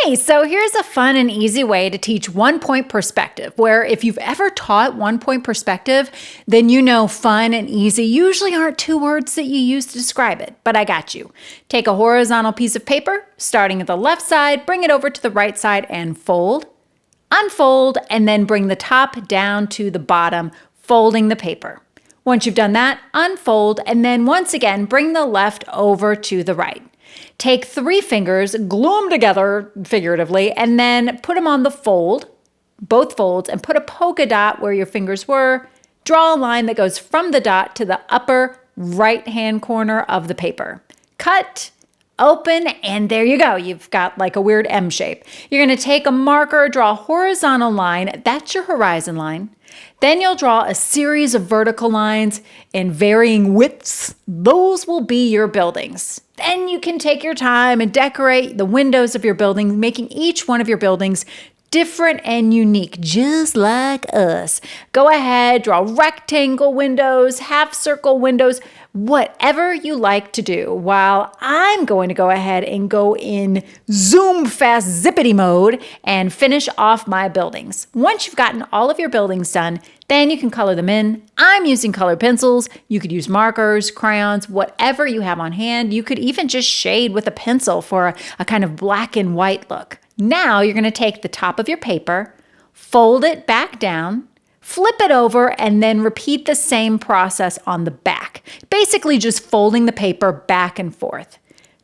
Hey, so here's a fun and easy way to teach one-point perspective, where if you've ever taught one-point perspective, then you know fun and easy usually aren't two words that you use to describe it, but I got you. Take a horizontal piece of paper, starting at the left side, bring it over to the right side and fold, unfold, and then bring the top down to the bottom, folding the paper. Once you've done that, unfold, and then once again, bring the left over to the right. Take 3 fingers, glue them together figuratively, and then put them on the fold, both folds, and put a polka dot where your fingers were. Draw a line that goes from the dot to the upper right-hand corner of the paper. Cut, open, and there you go. You've got like a weird M shape. You're going to take a marker, draw a horizontal line. That's your horizon line. Then you'll draw a series of vertical lines in varying widths. Those will be your buildings. Then you can take your time and decorate the windows of your building, making each one of your buildings different and unique, just like us. Go ahead, draw rectangle windows, half circle windows, whatever you like to do, while I'm going to go ahead and go in zoom fast zippity mode and finish off my buildings. Once you've gotten all of your buildings done, then you can color them in. I'm using colored pencils. You could use markers, crayons, whatever you have on hand. You could even just shade with a pencil for a kind of black and white look. Now you're going to take the top of your paper, fold it back down, flip it over, and then repeat the same process on the back. Basically just folding the paper back and forth.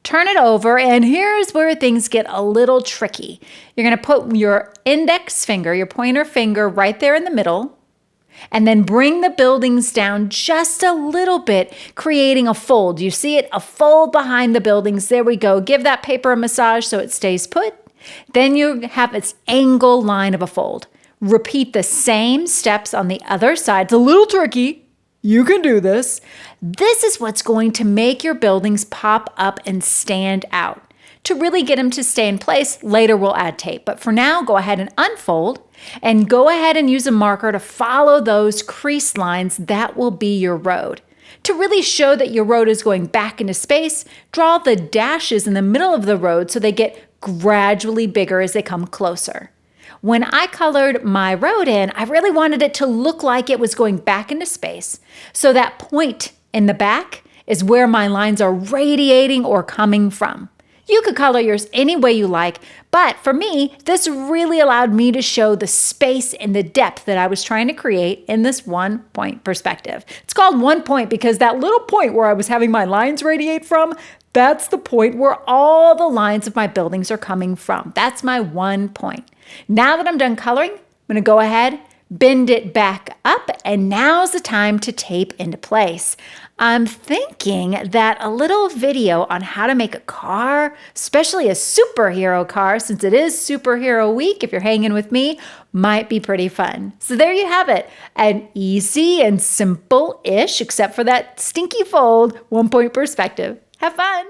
Turn it over, and here's where things get a little tricky. You're going to put your index finger, your pointer finger, right there in the middle, and then bring the buildings down just a little bit, creating a fold. You see it? A fold behind the buildings. There we go. Give that paper a massage so it stays put. Then you have this angle line of a fold. Repeat the same steps on the other side. It's a little tricky. You can do this. This is what's going to make your buildings pop up and stand out. To really get them to stay in place, later we'll add tape. But for now, go ahead and unfold and go ahead and use a marker to follow those crease lines. That will be your road. To really show that your road is going back into space, draw the dashes in the middle of the road so they get gradually bigger as they come closer. When I colored my road in, I really wanted it to look like it was going back into space. So that point in the back is where my lines are radiating or coming from. You could color yours any way you like, but for me, this really allowed me to show the space and the depth that I was trying to create in this one-point perspective. It's called one point because that little point where I was having my lines radiate from, that's the point where all the lines of my buildings are coming from. That's my one point. Now that I'm done coloring, I'm going to go ahead, bend it back up, and now's the time to tape into place. I'm thinking that a little video on how to make a car, especially a superhero car, since it is Superhero Week, if you're hanging with me, might be pretty fun. So there you have it, an easy and simple-ish, except for that stinky fold, one-point perspective. Have fun.